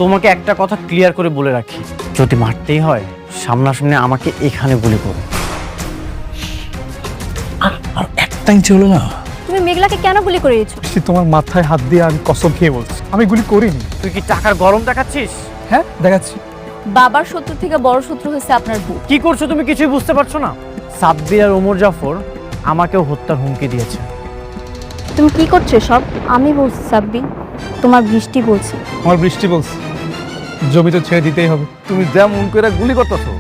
তোমাকে একটা কথা ক্লিয়ার করে বলে রাখি, যদি মারতেই হয় সামনাসামনি আমাকে এখানে গুলি করো। আর একটা ইঞ্চি হলো না। তুমি মেঘলাকে কেন গুলি করে দিয়েছো? তোমার মাথায় হাত দিয়ে আমি কসম খেয়ে বলছি আমি গুলি করিনি। তুই কি টাকার গরম দেখাচ্ছিস? হ্যাঁ দেখাচ্ছি। বাবার শত্রু থেকে বড় শত্রু হয়েছে আপনার বউ। কি করছো তুমি কিছুই বুঝতে পারছো না? সাব্বির আর ওমর জাফর আমাকেও হত্যার হুমকি দিয়েছে। তুমি কি করছো সব? আমি বলছি সাব্বি, তোমার বৃষ্টি বলছে। আমার বৃষ্টি বলছে জমি তো ছেড়ে দিতেই হবে। তুমি যেমন করে গুলি করতেছো,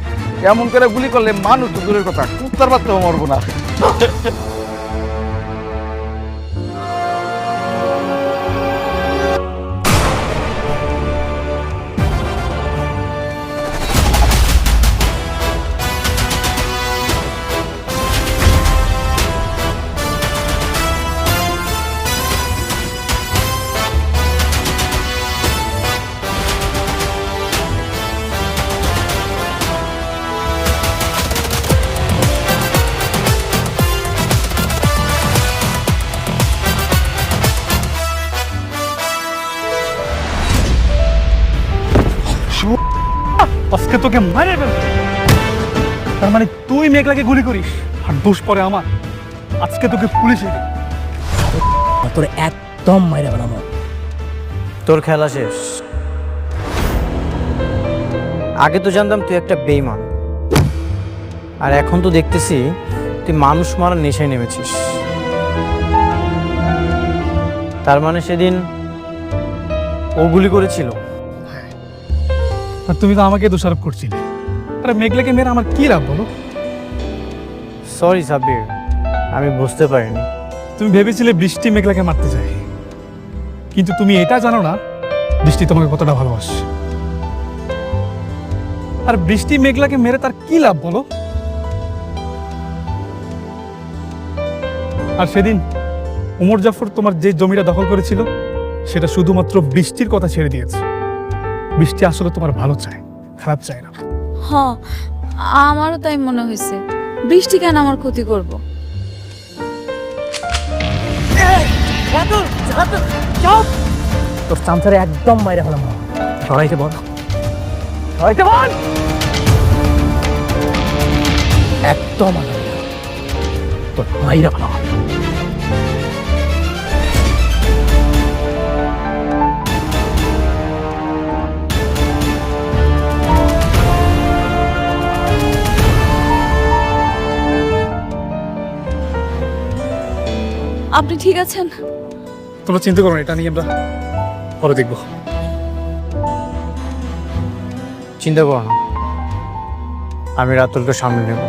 এমন করে গুলি করলে মানুষ তো দূরের কথা, কুত্তার বাচ্চাও মরবো না। আজকে তোকে মারে ফেলবো। তার মানে তুই মেঘলাকে গুলি করিস আর দোষ পরে আমার। আজকে তোকে পুলিশে তোর একদম মাইরে ফেলাম। তোর খেলা শেষ। আগে তো জানতাম তুই একটা বেঈমান, আর এখন তো দেখতেছি তুই মানুষ মারার নেশায় নেমেছিস। তার মানে সেদিন ও গুলি করেছিল? আর তুমি তো আমাকে দোষারোপ করছিলে। আরে মেঘলাকে মেরে আমার কি লাভ বলো? সরি সাব্বির, আমি বুঝতে পারিনি। তুমি ভেবেছিলে বৃষ্টি মেঘলাকে মারতে চায়, কিন্তু তুমি এটা জানো না বৃষ্টি তোমাকে কতটা ভালোবাসে। আর বৃষ্টি মেঘলাকে মেরে তার কি লাভ বলো? আর সেদিন ওমর জাফর তোমার যে জমিটা দখল করেছিল সেটা শুধুমাত্র বৃষ্টির কথা ছেড়ে দিয়েছে। বৃষ্টি আসলে তোমার ভালো চায়, খারাপ চায় না। হ্যাঁ, আমারও তাই মনে হয়েছে। বৃষ্টি কেন আমার ক্ষতি করব? তোর চামচারে একদম মাইরে ফেলাম। সরাইতে বল, হয়তো বল। একদম আলাদা। তোর মাইরে ফেলাম। আপনি ঠিক আছেন? তোমরা চিন্তা করো না, এটা নিয়ে আমরা পরে দেখবো। চিন্তা করো না, আমি রাতুলকে সামনে নেব।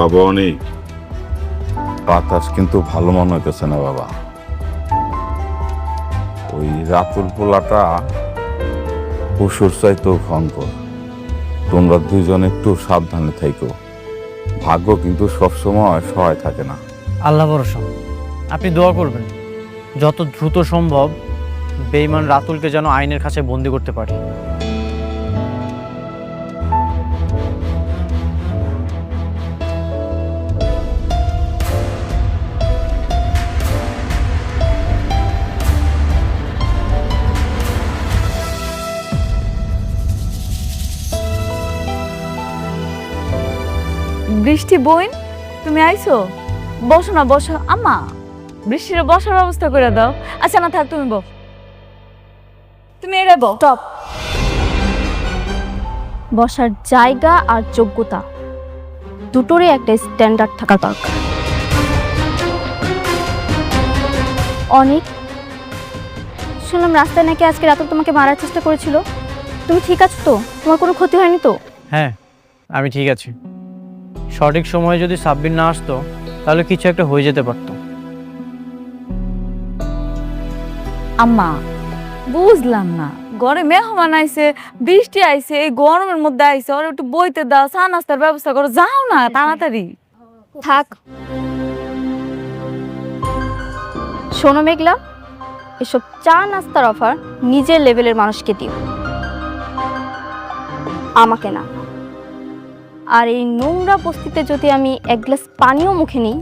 বাবা অনেক বাতাস কিন্তু ভালো মনে হইতেছে না বাবা। ওই রাতুল পোলাটা পশুর চাইতো ভয়ঙ্কর। তোমরা দুইজন একটু সাবধানে থাইকো। ভাগ্য কিন্তু সবসময় সহায় থাকে না। আল্লাহ ভরসা, আপনি দোয়া করবেন যত দ্রুত সম্ভব বেঈমান রাতুলকে যেন আইনের কাছে বন্দি করতে পারি। বৃষ্টি বোন, তুমি আইছো? বসো না, বসো। আম্মা, বৃষ্টির বসার ব্যবস্থা করে দাও। আচ্ছা না থাক, তুমি বস। তুমি এড়ে বস। স্টপ। বসার জায়গা আর যোগ্যতা দুটোরই একটা স্ট্যান্ডার্ড থাকা দরকার। অনেক শুনলাম রাস্তায় নাকি আজকে রাতে তোমাকে মারার চেষ্টা করেছিল। তুমি ঠিক আছো তো? তোমার কোনো ক্ষতি হয়নি তো? হ্যাঁ, আমি ঠিক আছি। সঠিক সময়ে যদি সাব্বির না আসতো তাহলে কিছু একটা হয়ে যেতে পারতো। আম্মা বুঝলাম না, ঘরে মেহমান আইছে, বৃষ্টি আইছে, এই গরমের মধ্যে আইছে, ওর একটু বইতে দাও, চা নাস্তার ব্যবস্থা করো, যাও না তাড়াতাড়ি। থাক। শোনো মেঘলা, এসব চা নাস্তার অফার নিজের লেভেলের মানুষকে দিও, আমাকে না। আর এই নোংরা বস্তিতে যদি আমি এক গ্লাস পানিও মুখে নিই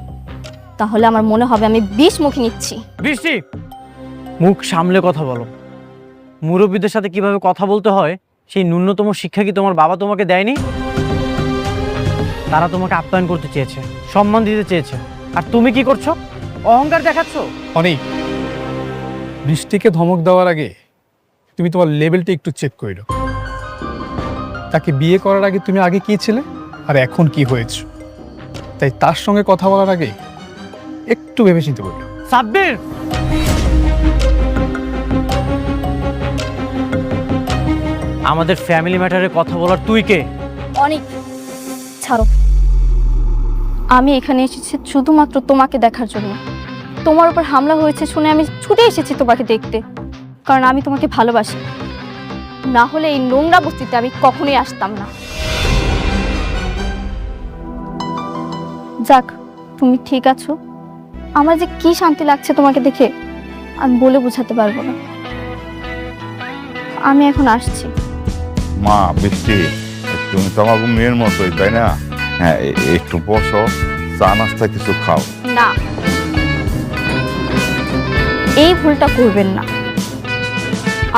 তাহলে আমার মনে হবে আমি 20 মুখে নিচ্ছি। বৃষ্টি, মুখ সামলে কথা বলো। মুরব্বীদের সাথে কিভাবে কথা বলতে হয় সেই ন্যূনতম শিক্ষা কি তোমার বাবা তোমাকে দেয়নি? তারা তোমাকে আপ্যায়ন করতে চেয়েছে, সম্মান দিতে চেয়েছে, আর তুমি কি করছো? অহংকার দেখাচ্ছ। অনেক বৃষ্টিকে ধমক দেওয়ার আগে তুমি তোমার লেভেলটা একটু চেক করে নাও। তাকে বিয়ে করার আগে তুমি আগে কি ছিলে আর এখন কি হয়েছে, তাই তার সঙ্গে কথা বলার আগে একটু ভেবে চিন্তে বললো। সাব্বির, আমাদের ফ্যামিলি ম্যাটারে কথা বলার তুই কে? অনেক ছাড়ো, আমি এখানে এসেছি শুধুমাত্র তোমাকে দেখার জন্য। তোমার উপর হামলা হয়েছে শুনে আমি ছুটে এসেছি তোমাকে দেখতে, কারণ আমি তোমাকে ভালোবাসি। না হলে এই নোংরা বস্তিতে আমি কখনোই আসতাম না। যাক, তুমি ঠিক আছো। আমার যে কি শান্তি লাগছে তোমাকে দেখে আমি বলে বোঝাতে পারবো না। আমি এখন আসছি। মা বৃষ্টি, তুমি তো আমার মেয়ের মতোই, তাই না? হ্যাঁ, একটু বসো, চা নাস্তা কিছু খাও। না, এই ভুলটা করবেন না।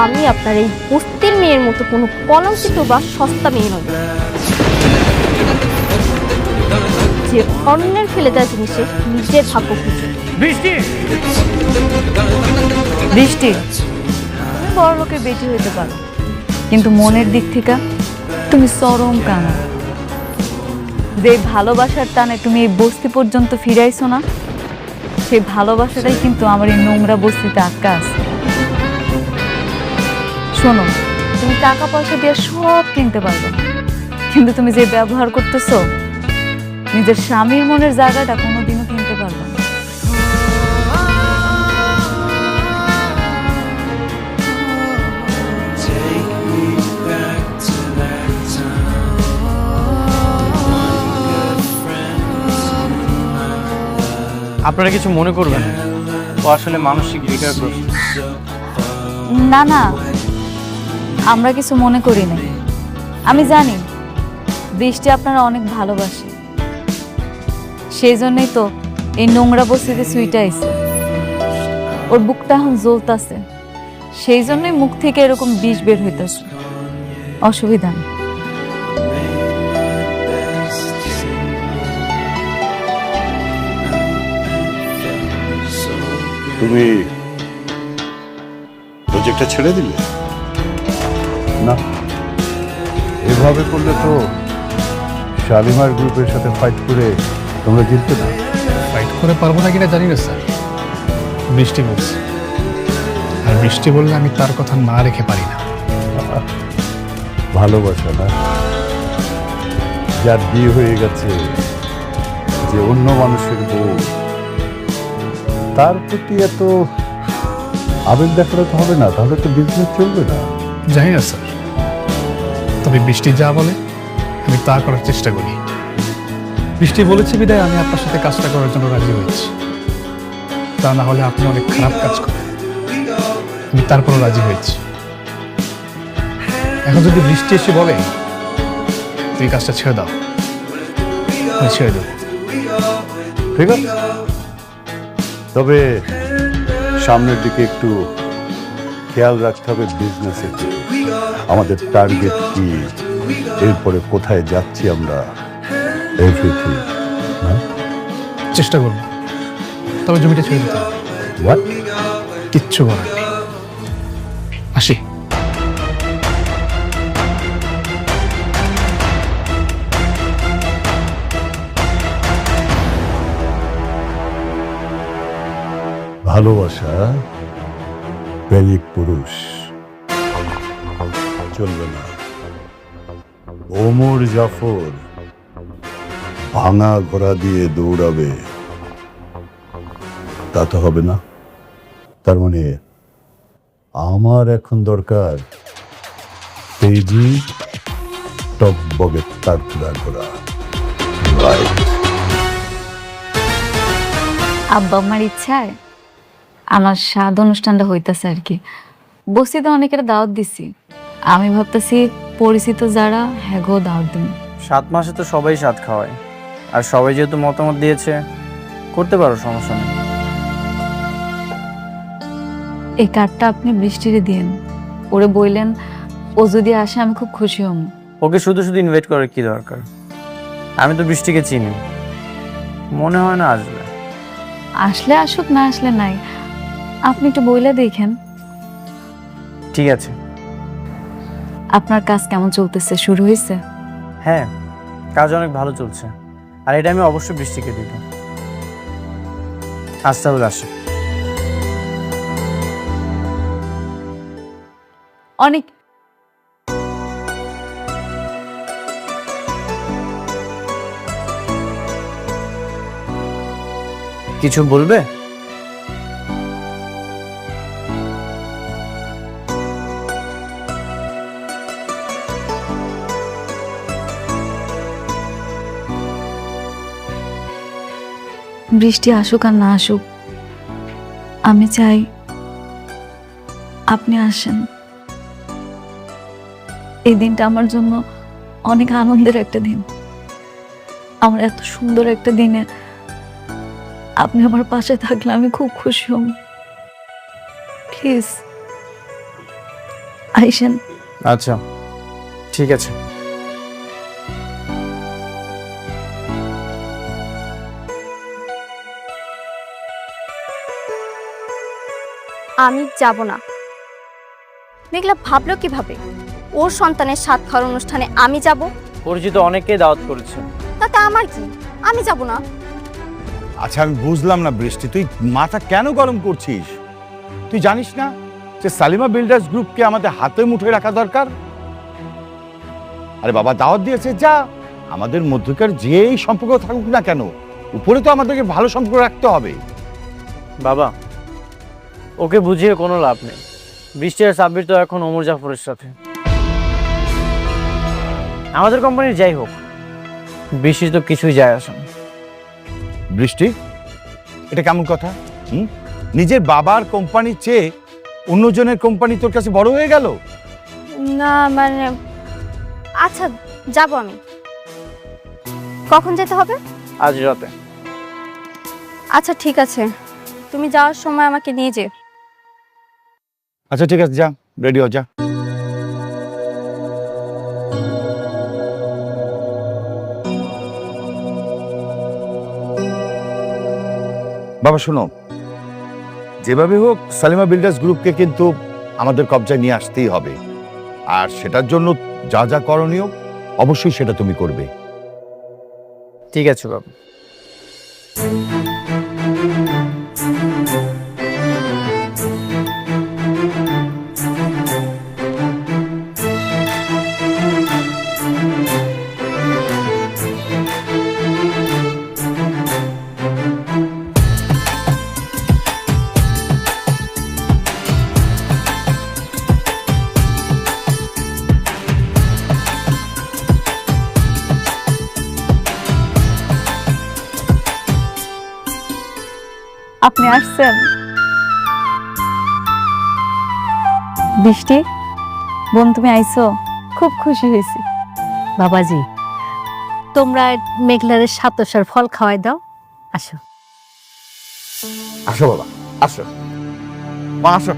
আমি আপনার এই বস্তির মেয়ের মতো কোনো কলঙ্কিত বা সস্তা মেয়ে নই, যে অন্যের ফেলে দেওয়া জিনিসে নিজের ভাগ্য খুঁজে। বৃষ্টি, বৃষ্টি, তুমি বড় লোকের বেটি হইতে পারো, কিন্তু মনের দিক থেকে তুমি চরম কানা। যে ভালোবাসার টানে তুমি এই বস্তি পর্যন্ত ফিরাইছো না, সেই ভালোবাসাটাই কিন্তু আমার এই নোংরা বস্তিতে আটকা আছে। শোনো, তুমি টাকা পয়সা দিয়ে সব কিনতে পারবে, কিন্তু তুমি যে ব্যবহার করতেছো, নিজের স্বামীর মনের জায়গাটা কোনোদিনও কিনতে পারবে না। আপনারা কিছু মনে করবেন না, ও আসলে মানসিক বিকারগ্রস্ত। না না, আমরা কিছু মনে করি না। আমি জানি বৃষ্টি আপনারা অনেক ভালোবাসে, সেই জন্যই তো এই নোংরা বস্তিতে সুইটা আইছে। ওর বুকটা এখন জ্বলতাছে, সেই জন্যই মুখ থেকে এরকম বিষ বের হইতেছে। অসুবিধা নেই। তুমি প্রজেক্টটা ছেড়ে দিলে? না, এভাবে করলে তো শালিমার গ্রুপের সাথে ফাইট করে তোমরা জিততে না। ফাইট করে পারবো না কিনা জানি না স্যার, বৃষ্টি বলছে, আর বৃষ্টি বললে আমি তার কথা না রেখে পারি না। ভালোবাসা না, যার বিয়ে হয়ে গেছে, যে অন্য মানুষের বউ, তার প্রতি এত আবেগ দেখাতে তো হবে না, তাহলে তো বিজনেস চলবে না। জানি না স্যার, তবে বৃষ্টি যা বলে আমি তা করার চেষ্টা করি। বৃষ্টি বলেছে বিদায় আমি আপনার সাথে কাজটা করার জন্য রাজি হয়েছি, তা না হলে আপনি অনেক খারাপ কাজ করেন। আমি তারপরও রাজি হয়েছি। এখন যদি বৃষ্টি এসে বলে তুই কাজটা ছেড়ে দাও, আমি ছেড়ে দেবো। ঠিক আছে, তবে সামনের দিকে একটু খেয়াল রাখতে হবে বিজনেসের। আমাদের টার্গেট কি, এরপরে কোথায় যাচ্ছি আমরা, এভরিথিং। চেষ্টা করবো, তবে জমিটা ছেড়ে দিতে হবে। হোয়াট? কিচ্ছু করার নেই। আসি। ভালোবাসা প্রেমিক পুরুষ চলবে না। ওমর জাফর ভাঙা ঘোড়া দিয়ে দৌড়াবে, তা তো হবে না। তার মানে আমার এখন দরকার তেজি টকবগে তারকুড়া ঘোড়া। রাইট। আব্বা আমার ইচ্ছায় আমার স্বাদ অনুষ্ঠানটা হইতাছে আর কি। বস্তিতে অনেকের দাওয়াত দিছি, আমি ভাবতেছি পরিচিত যারা হ্যাগো দাওয়াত দিন। 7 মাসে তো সবাই স্বাদ খাওয়ায়, আর সবাই যেহেতু মতামত দিয়েছে করতে পারো, সমস্যা নেই। এই কার্ডটা আপনি বৃষ্টিরে দিন, ওরে বললেন ও যদি আসে আমি খুব খুশি হব। ওকে শুধু শুধু ইনভাইট করার কি দরকার? আমি তো বৃষ্টিকে চিনি, মনে হয় না আসবে। আসলে আসুক, না আসলে নাই, আপনি একটু বইলে দেখেন। ঠিক আছে। আপনার কাজ কেমন চলতেছে, শুরু হয়েছে? হ্যাঁ, কাজ অনেক ভালো চলছে, আর এটা আমি অবশ্যই বৃষ্টিকে দিব। আজ তাহলে আসি। অনেক কিছু বলবে? বৃষ্টি আসুক আর না আসুক, আমি চাই আপনি আসেন। এই দিনটা আমার জন্য অনেক আনন্দের একটা দিন। আমার এত সুন্দর একটা দিনে আপনি আমার পাশে থাকলে আমি খুব খুশি হব। প্লিজ আইসেন। আচ্ছা, ঠিক আছে। আমি যাব না। মেঘলা ভাবলো কিভাবে ওর সন্তানের সাত খাওয়ার অনুষ্ঠানে আমি যাব? পরিচিত অনেককেই দাওয়াত করেছে। তাতে আমার কি? আমি যাব না। আচ্ছা, আমি বুঝলাম না বৃষ্টি, তুই মাথা কেন গরম করছিস? তুই জানিস না যে সালিমা বিল্ডার্স গ্রুপকে আমাদের হাতে মুঠোয় রাখা দরকার? আরে বাবা, দাওয়াত দিয়েছে, যা। আমাদের মধ্যকার যেই সম্পর্ক থাকুক না কেন, উপরে তো আমাদেরকে ভালো সম্পর্ক রাখতে হবে। বাবা, ওকে বুঝিয়ে কোনো লাভ নেই। বৃষ্টি আর সাব্বির তো এখন ওমর জাফরের সাথে। আমাদের কোম্পানির যাই হোক, বৃষ্টির তো কিছুই যায় আসে না। বৃষ্টি, এটা কেমন কথা? নিজের বাবার কোম্পানির চেয়ে অন্যজনের কোম্পানি তোর কাছে বড় হয়ে গেল? না মানে, আচ্ছা যাব আমি। কখন যেতে হবে? আজ রাতে। আচ্ছা ঠিক আছে, তুমি যাওয়ার সময় আমাকে নিয়ে যে। আচ্ছা ঠিক আছে, যা, রেডি হ, যা। বাবা শোনো, যেভাবে হোক সালিমা বিল্ডার্স গ্রুপকে কিন্তু আমাদের কবজায় নিয়ে আসতেই হবে, আর সেটার জন্য যা যা করণীয় অবশ্যই সেটা তুমি করবে। ঠিক আছে বাবা। আপনি আসছেন? বৃষ্টি বোন, তুমি আইছো, খুব খুশি হয়েছি। বাবাজি, তোমরা মেঘলাদের সাতসার ফল খাওয়াই দাও। আসো আসো বাবা, আসো মা, আসো।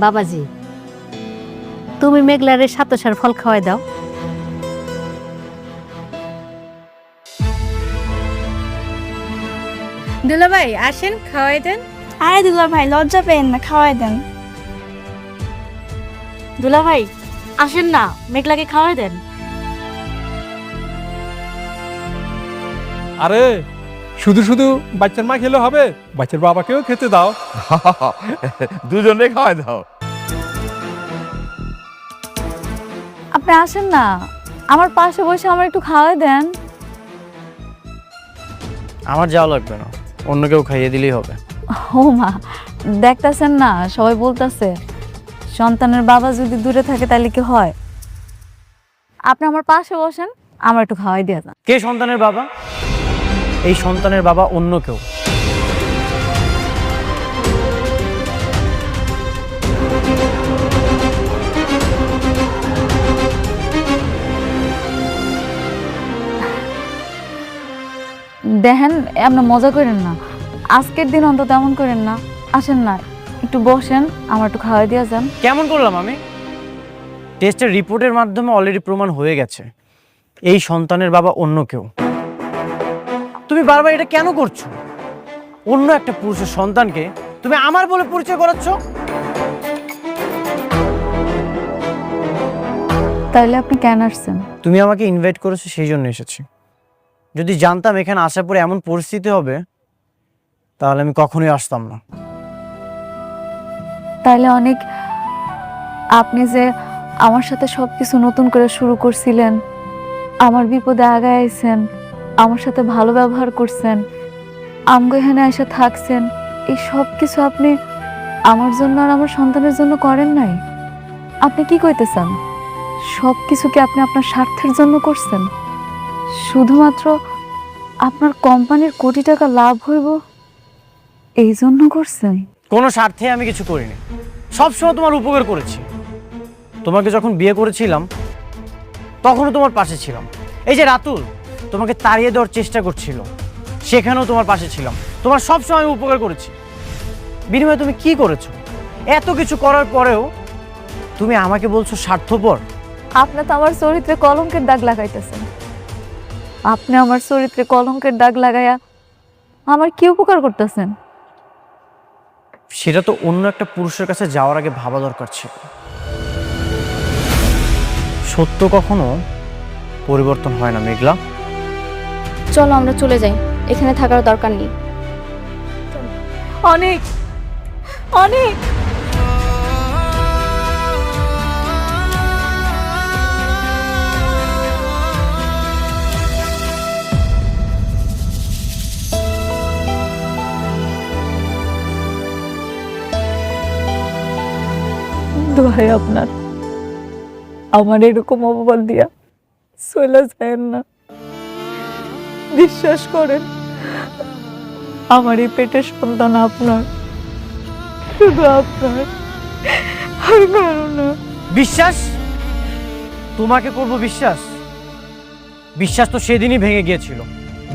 বাবাজি, তুমি মেঘলারে সাতশার ফল খাওয়াই দাও। দুলাভাই আসেন, খাওয়াই দেন। আরে দুলা ভাই লজ্জা পেন না, খাওয়াই দেন। দুলাভাই আসেন না, মেঘলাকে খাওয়াই দেন। আরে শুধু শুধু বাচ্চার মা খেলে হবে, বাচ্চার বাবাকেও খেতে দাও। দুজনে খাওয়াই দাও। আপনি আসেন না, আমার পাশে বসে আমার একটু খাওয়াই দেন। আমার যাওয়া লাগবে না, অন্য কেউ খাইয়ে দিলেই হবে। ও মা, দেখতাছেন না সবাই বলতাছে সন্তানের বাবা যদি দূরে থাকে তাহলে কি হয়? আপনি আমার পাশে বসেন, আমার একটু খাওয়াই দিয়ে যান। কে সন্তানের বাবা? এই সন্তানের বাবা অন্য কেউ। দেখেন এমন মজা করেন না, আজকের দিন অন্তত এমন করেন না। আসেন না, একটু বসেন, আমার একটু খাওয়াই দিয়ে যান। কেমন করলাম আমি? টেস্টের রিপোর্টের মাধ্যমে অলরেডি প্রমাণ হয়ে গেছে এই সন্তানের বাবা অন্য কেউ। তুমি বারবার এটা কেন করছো? অন্য একটা পুরুষের সন্তানকে তুমি আমার বলে পরিচয় করাচ্ছ। তাইলে আপনি কেন আসছেন? তুমি আমাকে ইনভাইট করেছো, সেই জন্য এসেছি। যদি জানতাম এখানে আসার পরে এমন পরিস্থিতি হবে তাহলে আমি কখনোই আসতাম না। তাইলে অনেক, আপনি যে আমার সাথে সবকিছু নতুন করে শুরু করছিলেন, আমার বিপদে আগায় আইছেন, আমার সাথে ভালো ব্যবহার করছেন, আমগো এখানে এসে থাকছেন, এই সব কিছু আপনি আমার জন্য আর আমার সন্তানের জন্য করেন নাই। আপনি কি কইতেছেন? সব কিছু কি আপনি আপনার স্বার্থের জন্য করছেন? শুধুমাত্র আপনার কোম্পানির কোটি টাকা লাভ হইব এই জন্য করছেন? কোনো স্বার্থে আমি কিছু করিনি, সবসময় তোমার উপকার করেছি। তোমাকে যখন বিয়ে করেছিলাম তখনও তোমার পাশে ছিলাম। এই যে রাতুল তোমাকে তাড়িয়ে দেওয়ার চেষ্টা করছিল, সেখানেও তোমার পাশে ছিলাম। তোমার সবসময় আমি উপকার করেছি। বিনিময়ে তুমি কি করেছো? এত কিছু করার পরেও তুমি আমাকে বলছো স্বার্থপর। আপনি তো আমার চরিত্রে কলঙ্কের দাগ লাগাইতেছেন। আপনি আমার চরিত্রে কলঙ্কের দাগ লাগাইয়া আমার কি উপকার করতেছেন? সেটা তো অন্য একটা পুরুষের কাছে যাওয়ার আগে ভাবা দরকার ছিল। সত্য কখনো পরিবর্তন হয় না মেঘলা। চলো আমরা চলে যাই, এখানে থাকার দরকার নেই। অনেক অনেক দোহাই আপনার, আমার এরকম অপবাদ দিয়া চলে যায় না। বিশ্বাস করেন, আমার এই পেটের সন্তান আপনার, শুধু আপনার, আর কারো না। বিশ্বাস? তোমাকে করব বিশ্বাস? বিশ্বাস তো সেদিনই ভেঙে গিয়েছিল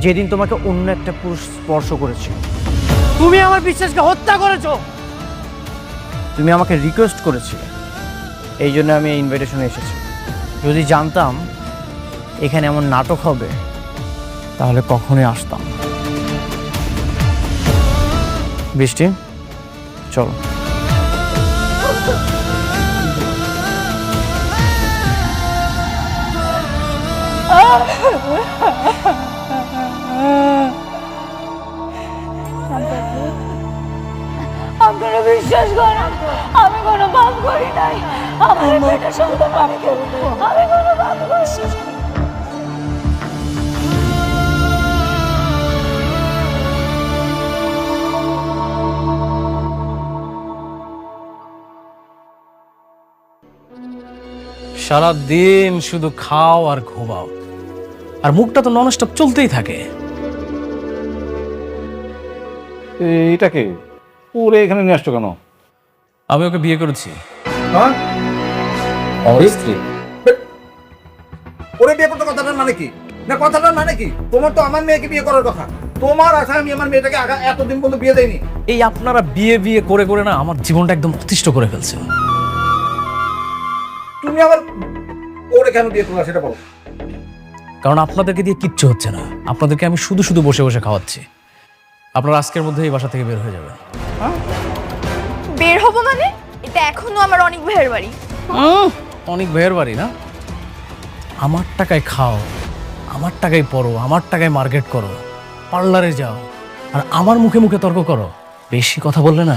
যেদিন তোমাকে অন্য একটা পুরুষ স্পর্শ করেছিল। তুমি আমার বিশ্বাসকে হত্যা করেছো। তুমি আমাকে রিকোয়েস্ট করেছিলে, এই জন্য আমি এই ইনভাইটেশনে এসেছি। যদি জানতাম এখানে এমন নাটক হবে তাহলে কখনোই আসতাম না। বৃষ্টি, চলো। আপনারা বিশ্বাস করেন, আমি কোনো পাপ করি নাই। আমার এই পেটের সন্তান আমি কোনো পাপ করছি না। সারাদিন শুধু খাও আর ঘুমাও, আর মুখটা তো ননস্টপ চলতেই থাকে। এটাকে ওরে এখানে নিয়ে আসছো কেন? আমি ওকে বিয়ে করেছি। আমার স্ত্রী? ওরে বিয়ে করতে কথাটা মানে কি? না কথাটা মানে কি? তোমার তো আমার মেয়েকে বিয়ে করার কথা। তোমার আশায় আমি আমার মেয়েটাকে এতদিন পর্যন্ত বিয়ে দেয়নি। এই আপনারা বিয়ে বিয়ে করে করে না আমার জীবনটা একদম অতিষ্ঠ করে ফেলছেন। তুমি আবার ওরে কেন বিয়ে করলা সেটা বলো। কারণ আপনাদেরকে দিয়ে কিচ্ছু হচ্ছে না, আপনাদেরকে আমি শুধু শুধু বসে বসে খাওয়াচ্ছি। আপনারা আজকের মধ্যে এই বাসা থেকে বের হয়ে যাবেন। বের হবো মানে? এটা এখনো আমার অনেক ভাইয়ের বাড়ি। অনেক ভাইয়ের বাড়ি না? আমার টাকায় খাও, আমার টাকায় পড়ো, আমার টাকায় মার্কেট করো, পার্লারে যাও, আর আমার মুখে মুখে তর্ক করো। বেশি কথা বললে না,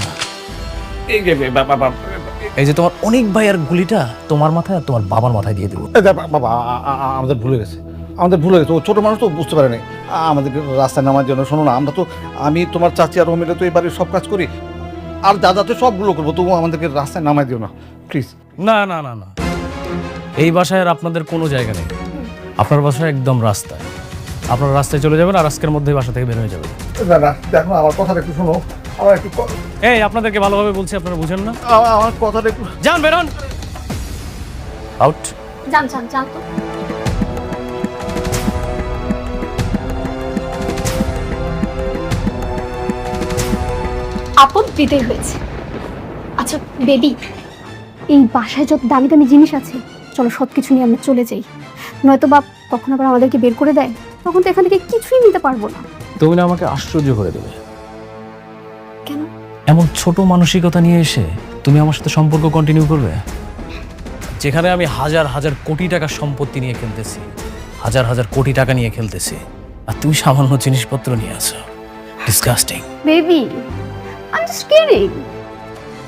এই যে তোমার অনেক ভাইয়ের গুলিটা তোমার মাথায় আর তোমার বাবার মাথায় দিয়ে দেবো। বাবা আমাদের ভুলে গেছে, আমাদের ভুলে গেছে। ও ছোট মানুষ তো বুঝতে পারে নাই আমাদেরকে রাস্তায় নামার জন্য। শোনো না, আমরা তো আমি তোমার চাচি আর ও মিলে তো এই বাড়ির সব কাজ করি, আর দাদাতে সবগুলো করবো, তবু আমাদেরকে রাস্তায় নামাই দিও না প্লিজ। না না না না, এই বাসায় আর আপনাদের কোনো জায়গা নেই। আপনার বাসায় একদম রাস্তায়। আপনার রাস্তায় চলে যাবেন আর আজকের মধ্যে বাসা থেকে বের হয়ে যাবেন। দাদা দেখো আমার কথাটা একটু শোনো, আমার একটু এই আপনাদেরকে ভালোভাবে বলছি, আপনারা বুঝেন না? আমার কথাটা একটু যান, বেরোন, আউট। যান যান যান তো। আপদ বিদায় হয়েছে। আচ্ছা বেবি, এই বাসায় যত দামি দামি জিনিস আছে, চলো সব কিছু নিয়ে আমরা চলে যাই, নয়তো বাপ কখন আবার আমাদেরকে বের করে দেয়, তখন তো এখান থেকে কিছুই নিতে পারবো না। তুমি না আমাকে আশ্চর্য করে দেবে। কেন? এমন ছোট মানসিকতা নিয়ে এসে তুমি আমার সাথে সম্পর্ক কন্টিনিউ করবে, যেখানে আমি হাজার হাজার কোটি টাকার সম্পত্তি নিয়ে খেলতেছি, হাজার হাজার কোটি টাকা নিয়ে খেলতেছি, আর তুমি সামান্য জিনিসপত্র নিয়ে আসো। Disgusting. Baby, I am just kidding.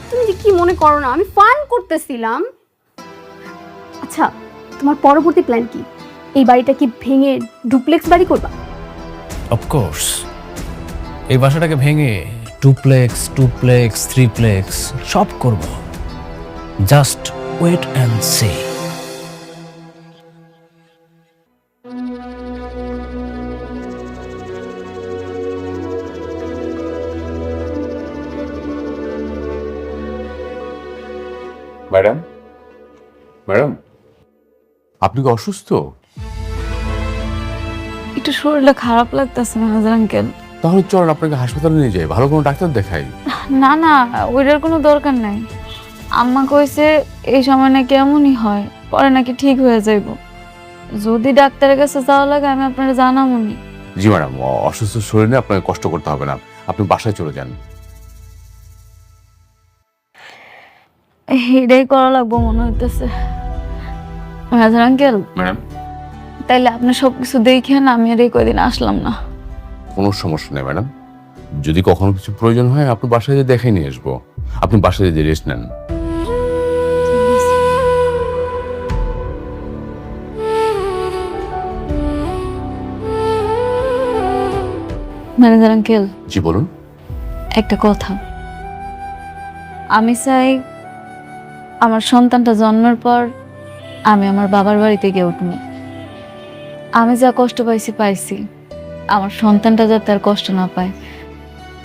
তুমি যে কি মনে করো না, আমি ফান করতেছিলাম। আচ্ছা, তোমার পরবর্তী প্ল্যান কি? এই বাড়িটা কি ভেঙে ডুপ্লেক্স বাড়ি করবা? অফকোর্স, এই বাসাটাকে ভেঙে টুপ্লেক্স, টুপ্লেক্স, থ্রিপ্লেক্স সব করব। Just wait and see. Madam, madam, আপনি কি অসুস্থ? একটু শরীরটা খারাপ লাগতেছে মেজার আঙ্কেল। তাহলে চলেন আপনাকে হাসপাতালে নিয়ে যাই, ভালো কোনো ডাক্তার দেখাই। না না, ওইটার কোনো দরকার নাই। আম্মা কইছে এই সময় নাকি এমনই হয়, পরে নাকি ঠিক হয়ে যাইব। যদি ডাক্তারের কাছে যাওয়া লাগে আমি আপনারা জানামনি। জি ম্যাডাম, অসুস্থ শরীরে আপনাকে কষ্ট করতে হবে না, আপনি বাসায় চলে যান। এটাই করা লাগবো মনে হইতেছে। মেজার আঙ্কেল, ম্যাডাম, তাইলে আপনি সবকিছু দেখেন, আমি আর এই কয়দিন আসলাম না। কোনো সমস্যা নেই ম্যাডাম, যদি কখনো কিছু প্রয়োজন হয় আপনি বাসায় যেয়ে দেখে নিয়ে আসবো। আপনি বাসায় যেয়ে রেস্ট নেন। ম্যানেজার আঙ্কেল, জি বলুন। একটা কথা, আমি চাই আমার সন্তানটা জন্মের পর আমি আমার বাবার বাড়িতে গিয়ে উঠবো। আমি যা কষ্ট পাইছি, আমার সন্তানটা যাতে আর কষ্ট না পায়,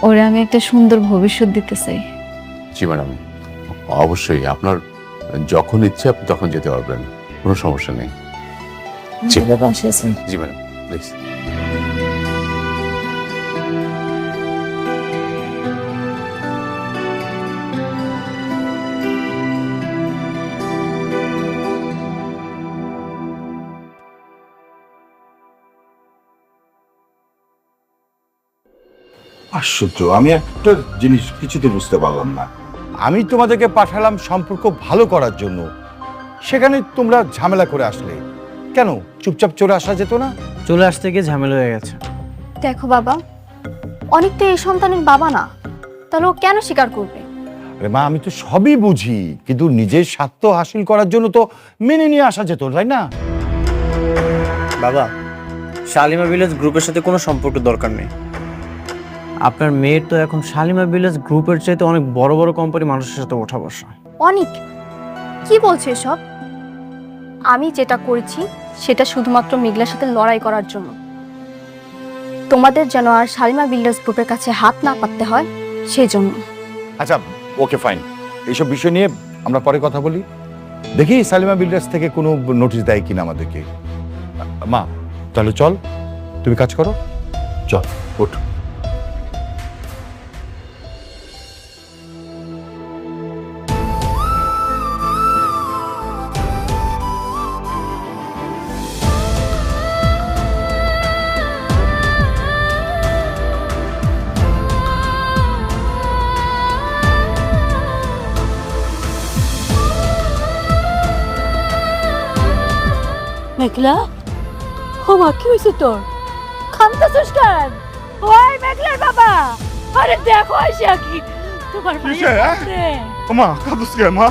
ওরে আমি একটা সুন্দর ভবিষ্যৎ দিতে চাই। জি ম্যাডাম, অবশ্যই আপনার যখন ইচ্ছে আপনি তখন যেতে পারবেন, কোনো সমস্যা নেই। জি জি ম্যাডাম, প্লিজ। আশ্চর্য, আমি একটা জিনিস কিছুতে বুঝতে পারলাম না। আমি তোমাদেরকে পাঠালাম সম্পর্ক ভালো করার জন্য, সেখানে তোমরা ঝামেলা করে আসলে কেন? চুপচাপ চলে আসা যেত না? চলে আসতে গিয়ে ঝামেলা হয়ে গেছে। দেখো বাবা, অনেকটা এই সন্তানের বাবা না, তাহলে ও কেন স্বীকার করবে? আরে মা, আমি তো সবই বুঝি, কিন্তু নিজের স্বার্থ হাসিল করার জন্য তো মেনে নিয়ে আসা যেত, তাই না? বাবা, শালিমা ভিলেজ গ্রুপের সাথে কোনো সম্পর্ক দরকার নেই। আপনার মেয়ের তো এখন শালিমা ভিলেজ গ্রুপের চাইতে অনেক বড় বড় কোম্পানি মানুষের সাথে ওঠা বসা। অনেক কি বলছে সব? আমি যেটা করেছি সেটা শুধুমাত্র মেঘলার সাথে লড়াই করার জন্য। তোমাদের যেন আর শালিমা বিল্ডার্স গ্রুপের কাছে হাত না পাততে হয় সেই জন্য। আচ্ছা ওকে ফাইন, এইসব বিষয় নিয়ে আমরা পরে কথা বলি। দেখি সালিমা বিল্ডার্স থেকে কোনো নোটিশ দেয় কিনা আমাদেরকে। মা, তাহলে চল, তুমি কাজ করো, চল ওঠ। মেঘলা ও মা কি হয়েছে তোর খামতাছিস কেন? ওই মেঘলার বাবা, আরে দেখো আইসা কি তোমার ভাই মা কাঁদুস কে মা?